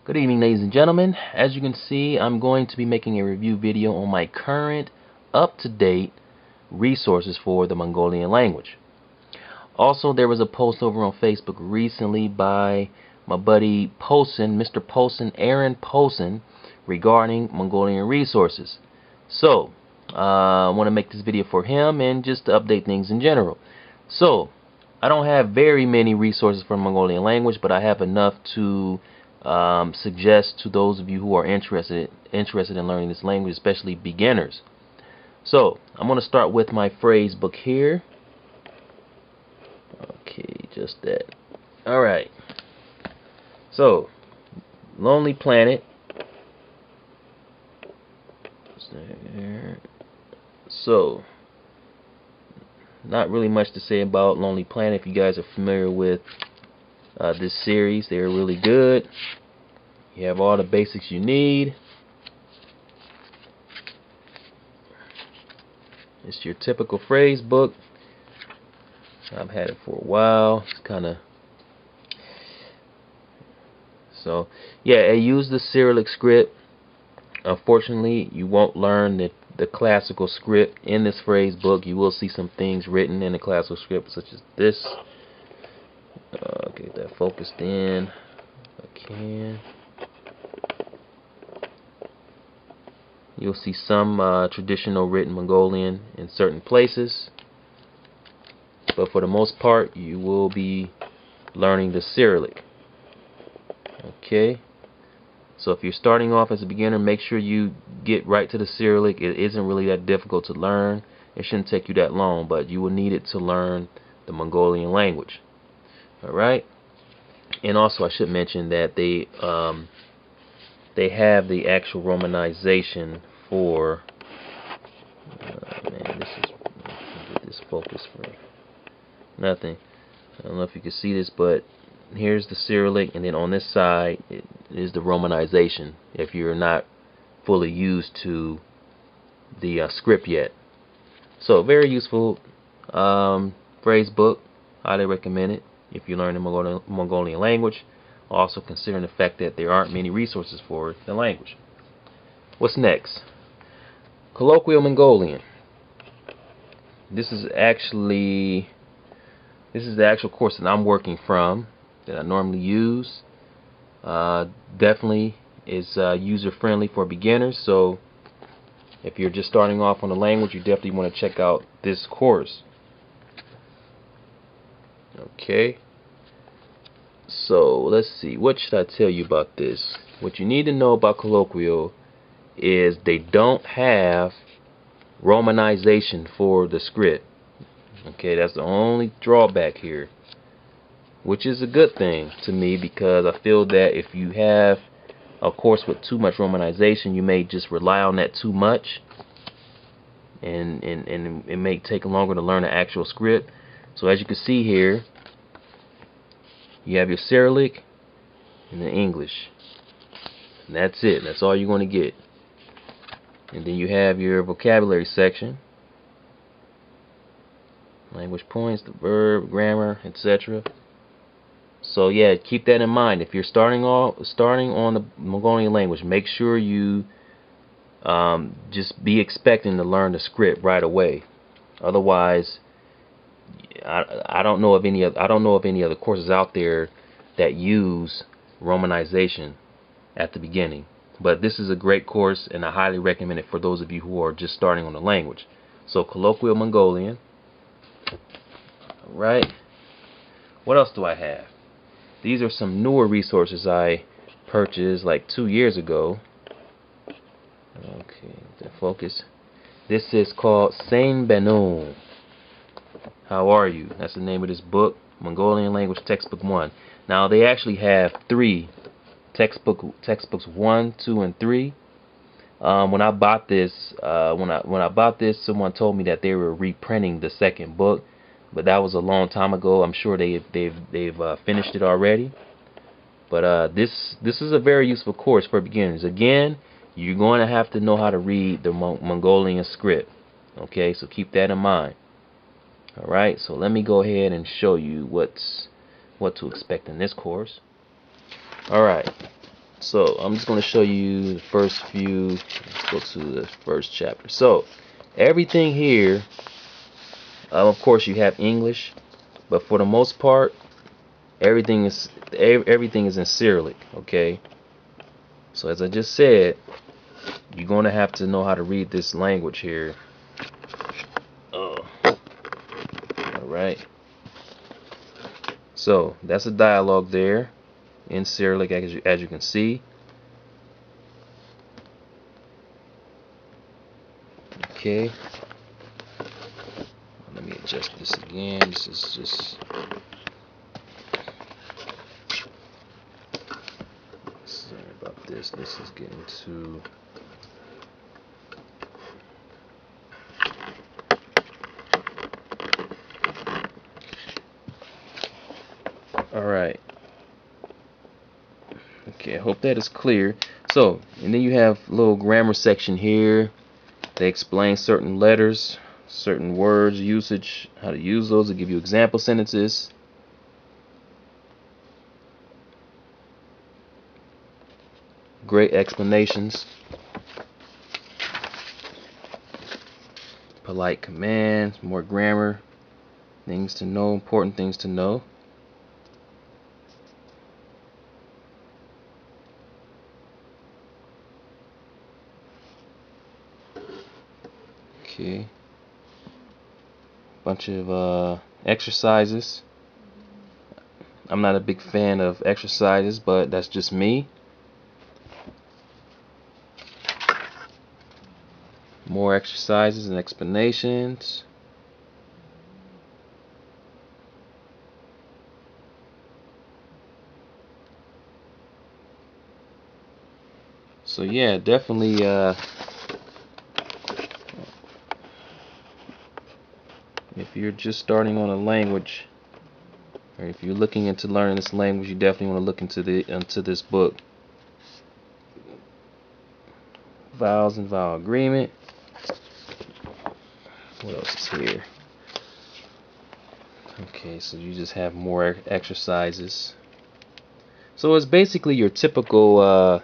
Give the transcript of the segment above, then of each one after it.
Good evening, ladies and gentlemen. As you can see, I'm going to be making a review video on my current, up-to-date resources for the Mongolian language. Also, there was a post over on Facebook recently by my buddy Poulsen, Mr. Poulsen, Aaron Poulsen, regarding Mongolian resources. So, I want to make this video for him and just to update things in general. So, I don't have very many resources for Mongolian language, but I have enough to suggest to those of you who are interested in learning this language, especially beginners. So I'm going to start with my phrase book here. Okay, just that. Alright, so Lonely Planet. So not really much to say about Lonely Planet. If you guys are familiar with this series, they're really good. You have all the basics you need. It's your typical phrase book. I've had it for a while. It's kind of so yeah. I use the Cyrillic script. Unfortunately, you won't learn the classical script in this phrase book. You will see some things written in the classical script, such as this. Get that focused in if I can. You'll see some traditional written Mongolian in certain places, but for the most part you will be learning the Cyrillic. Okay, so if you're starting off as a beginner, make sure you get right to the Cyrillic. It isn't really that difficult to learn. It shouldn't take you that long, but you will need it to learn the Mongolian language. Alright, and also I should mention that they have the actual romanization for man, get this focus for nothing. I don't know if you can see this, but here's the Cyrillic, and then on this side it is the romanization if you're not fully used to the script yet. So very useful phrase book. Highly recommend it if you learn the Mongolian language. Also considering the fact that there aren't many resources for the language. What's next? Colloquial Mongolian. This is the actual course that I'm working from, that I normally use. Definitely is user friendly for beginners. So if you're just starting off on the language, you definitely want to check out this course. Okay, so let's see, what should I tell you about this? What you need to know about colloquial is they don't have romanization for the script. Okay, that's the only drawback here, which is a good thing to me, because I feel that if you have a course with too much romanization, you may just rely on that too much, and it may take longer to learn the actual script. So as you can see here, you have your Cyrillic and the English, and that's it. That's all you're going to get. And then you have your vocabulary section, language points, the verb, grammar, etc. So yeah, keep that in mind. If you're starting on the Mongolian language, make sure you just be expecting to learn the script right away. Otherwise, I don't know of any other courses out there that use romanization at the beginning. But this is a great course, and I highly recommend it for those of you who are just starting on the language. So Colloquial Mongolian. Alright, what else do I have? These are some newer resources I purchased like 2 years ago. Okay, the focus. This is called Sain Benun. How are you? That's the name of this book, Mongolian Language Textbook 1. Now they actually have 3 textbooks 1, 2, and 3. When I bought this, someone told me that they were reprinting the second book, but that was a long time ago. I'm sure they've finished it already. But this is a very useful course for beginners. Again, you're going to have to know how to read the Mongolian script. Okay, so keep that in mind. Alright, so let me go ahead and show you what to expect in this course. Alright, So I'm just going to show you the first few. Let's go to the first chapter. So everything here, of course, you have English, but for the most part, everything is in Cyrillic. Okay. So as I just said, you're going to have to know how to read this language here. All right. So that's a dialogue there in Cyrillic, as you can see. Okay. Let me adjust this again. This is just. Sorry about this. This is getting too. Alright. Okay, I hope that is clear. So, and then you have a little grammar section here. They explain certain letters, certain words, usage, how to use those. They give you example sentences. Great explanations. Polite commands, more grammar, things to know, important things to know. Okay. Bunch of exercises. I'm not a big fan of exercises, but that's just me. More exercises and explanations. So yeah, definitely if you're just starting on a language, or if you're looking into learning this language, you definitely want to look into this book. Vowels and vowel agreement. What else is here? Okay, so you just have more exercises. So it's basically your typical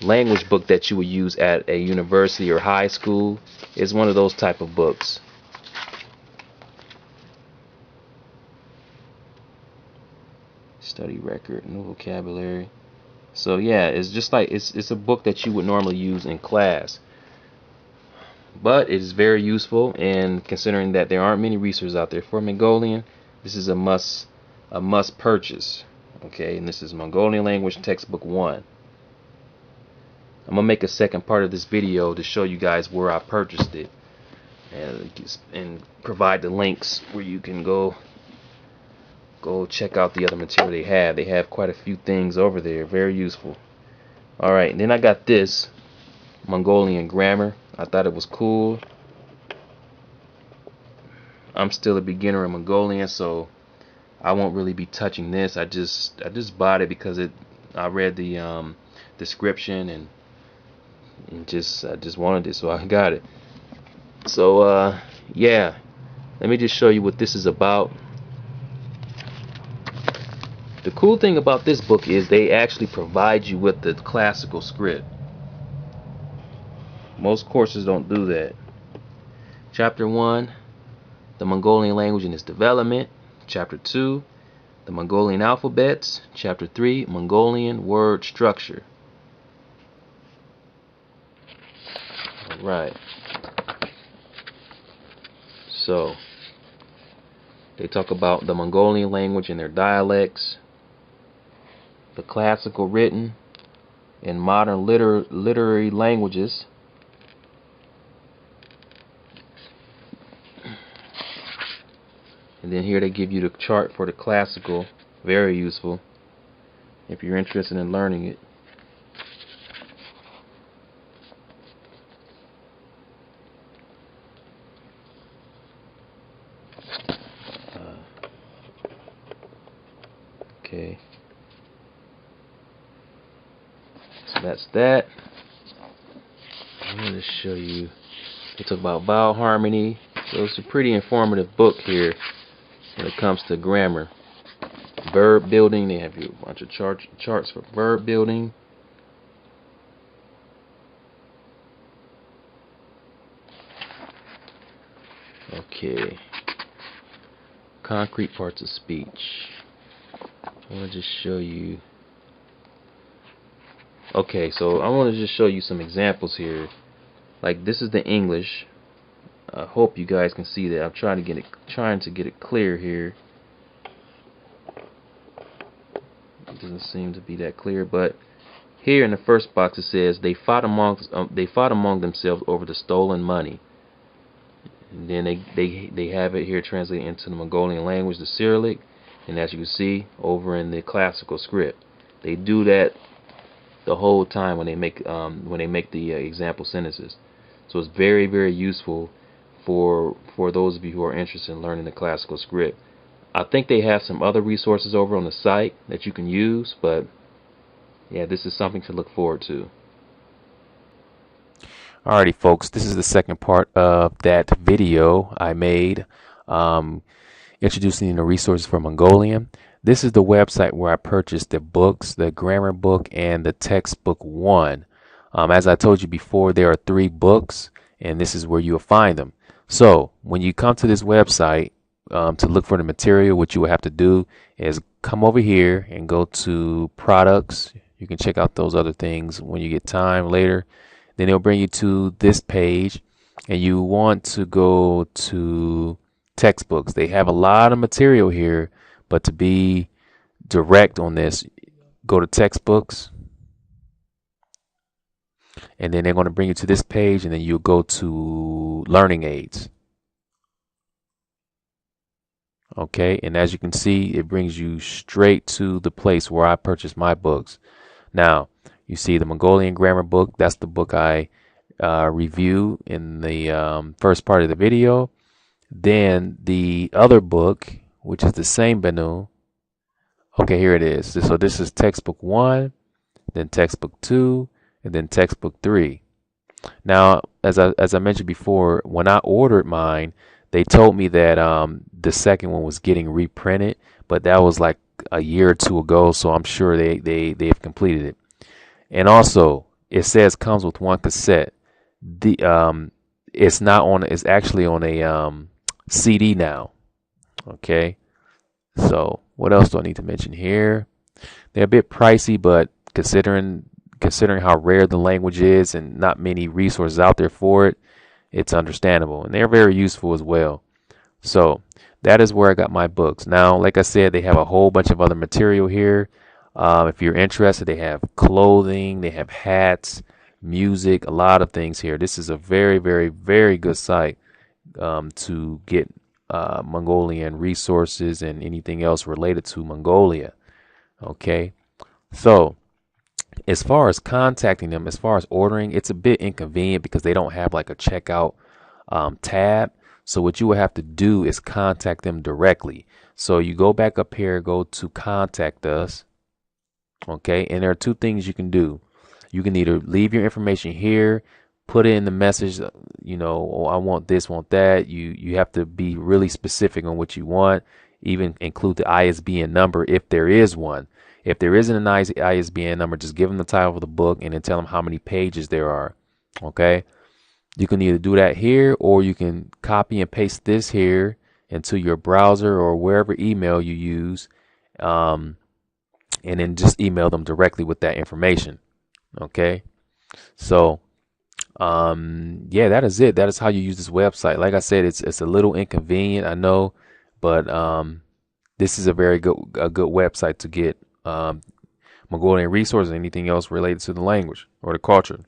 language book that you would use at a university or high school. It's one of those type of books. Study record, no vocabulary. So yeah, it's just like it's a book that you would normally use in class. But it is very useful, and considering that there aren't many resources out there for Mongolian, this is a must purchase. Okay, and this is Mongolian Language Textbook 1. I'm gonna make a second part of this video to show you guys where I purchased it, and provide the links where you can go check out the other material they have. They have quite a few things over there, very useful. Alright, then I got this Mongolian Grammar. I thought it was cool. I'm still a beginner in Mongolian, so I won't really be touching this. I just bought it because I read the description and I just wanted it, so I got it. So yeah, let me just show you what this is about. The cool thing about this book is they actually provide you with the classical script. Most courses don't do that. Chapter 1, the Mongolian language and its development. Chapter 2, the Mongolian alphabets. Chapter 3, Mongolian word structure. Alright. So, they talk about the Mongolian language and their dialects, the classical written and modern literary languages, and then here they give you the chart for the classical. Very useful if you're interested in learning it. Okay, so that's that. I'm going to show you. They talk about vowel harmony. So it's a pretty informative book here when it comes to grammar. Verb building. They have you a bunch of charts for verb building. Okay. Concrete parts of speech. I want to just show you. Okay, so I want to just show you some examples here. Like, this is the English. I hope you guys can see that. I'm trying to get it clear here. It doesn't seem to be that clear, but here in the first box it says they fought among themselves over the stolen money. And then they have it here translated into the Mongolian language, the Cyrillic, and as you can see over in the classical script, they do that the whole time when they make the example sentences. So it's very, very useful for those of you who are interested in learning the classical script. I think they have some other resources over on the site that you can use, but yeah, this is something to look forward to. Alrighty, folks, this is the second part of that video I made introducing the resources for Mongolian. This is the website where I purchased the books, the grammar book and the textbook 1. As I told you before, there are 3 books, and this is where you'll find them. So when you come to this website to look for the material, what you will have to do is come over here and go to products. You can check out those other things when you get time later. Then it'll bring you to this page, and you want to go to textbooks. They have a lot of material here, but to be direct on this, go to textbooks, and then they're going to bring you to this page, and then you'll go to learning aids. Okay, and as you can see, it brings you straight to the place where I purchased my books. Now, you see the Mongolian Grammar book. That's the book I review in the first part of the video. Then the other book, which is the same Benu. Okay, here it is. So this is textbook 1, then textbook 2, and then textbook 3. Now, as I mentioned before, when I ordered mine, they told me that the second one was getting reprinted, but that was like a year or 2 ago, so I'm sure they've completed it. And also, it says comes with 1 cassette. It's actually on a CD now. Okay, so what else do I need to mention here? They're a bit pricey, but considering how rare the language is and not many resources out there for it, it's understandable, and they're very useful as well. So that is where I got my books. Now, like I said, they have a whole bunch of other material here. If you're interested, they have clothing, they have hats, music, a lot of things here. This is a very, very, very good site to get Mongolian resources and anything else related to Mongolia. Okay, so as far as contacting them, as far as ordering, it's a bit inconvenient because they don't have like a checkout tab. So what you will have to do is contact them directly. So you go back up here, go to contact us. Okay, and there are 2 things you can do. You can either leave your information here, put it in the message, oh, I want this, want that. You have to be really specific on what you want, even include the ISBN number if there is one. If there isn't an ISBN number, just give them the title of the book and then tell them how many pages there are. Okay, you can either do that here, or you can copy and paste this here into your browser or wherever email you use, and then just email them directly with that information. Okay, so yeah, that is it. That is how you use this website. Like I said, it's a little inconvenient, I know, but this is a very good website to get Mongolian resources and anything else related to the language or the culture.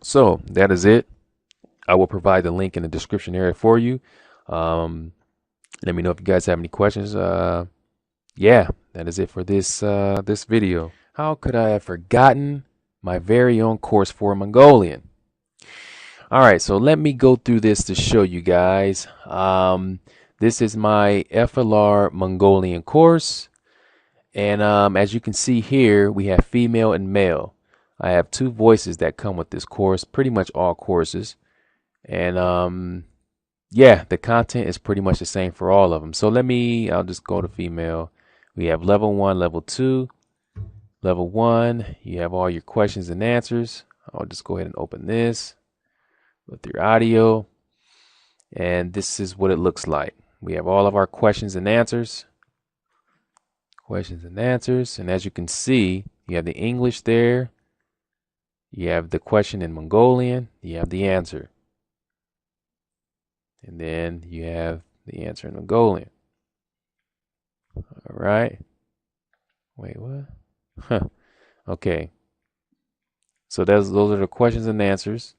So that is it. I will provide the link in the description area for you. Let me know if you guys have any questions. Yeah, that is it for this video. How could I have forgotten my very own course for Mongolian? All right, so let me go through this to show you guys. This is my FLR Mongolian course, and as you can see here, we have female and male. I have 2 voices that come with this course, pretty much all courses, and yeah, the content is pretty much the same for all of them. So I'll just go to female. We have level 1, level 2. Level 1, you have all your questions and answers. I'll just go ahead and open this with your audio. And this is what it looks like. We have all of our questions and answers. Questions and answers. And as you can see, you have the English there. You have the question in Mongolian. You have the answer. And then you have the answer in Mongolian. All right. Wait, what? Huh. Okay. So those are the questions and answers.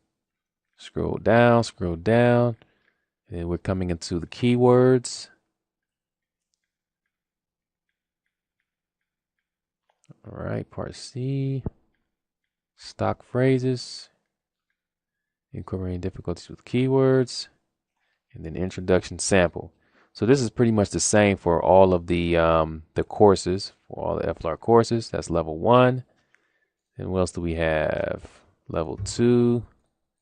Scroll down, and we're coming into the keywords. All right, part C. Stock phrases. Incorporating difficulties with keywords. And then introduction sample. So this is pretty much the same for all of the courses, for all the FLR courses. That's level 1. And what else do we have? Level 2.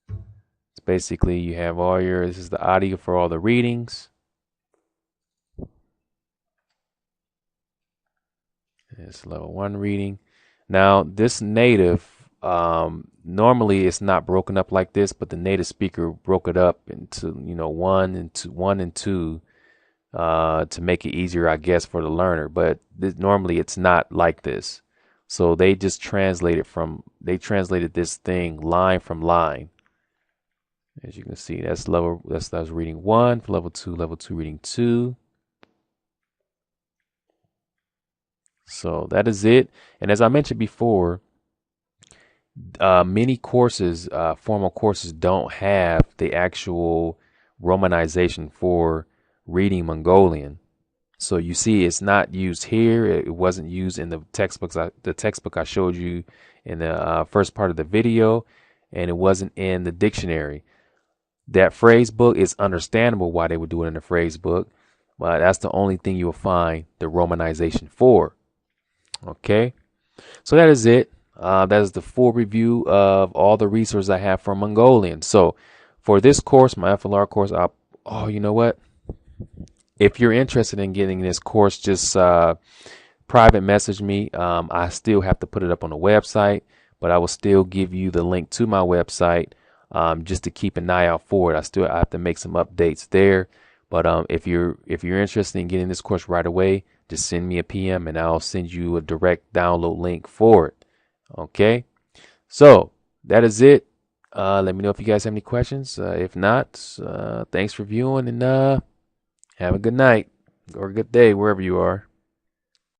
It's basically you have all your, this is the audio for all the readings. It's level 1 reading. Now this native, normally it's not broken up like this, but the native speaker broke it up into, 1 and 2, to make it easier, I guess, for the learner. But normally it's not like this. So they just translated this thing line from line. As you can see, that's reading 1 for level 2, reading 2. So that is it. And as I mentioned before, many courses, formal courses, don't have the actual romanization for reading Mongolian. So you see, it's not used here. It wasn't used in the textbooks. The textbook I showed you in the first part of the video, and it wasn't in the dictionary. That phrase book is understandable why they would do it in the phrase book, but that's the only thing you will find the romanization for. Okay, so that is it. That is the full review of all the resources I have for Mongolian. So for this course, my FLR course, you know what? If you're interested in getting this course, just private message me. I still have to put it up on the website, but I will still give you the link to my website just to keep an eye out for it. I have to make some updates there. But if you're interested in getting this course right away, just send me a PM and I'll send you a direct download link for it. Okay, so that is it. Let me know if you guys have any questions. If not, thanks for viewing, and have a good night or a good day wherever you are.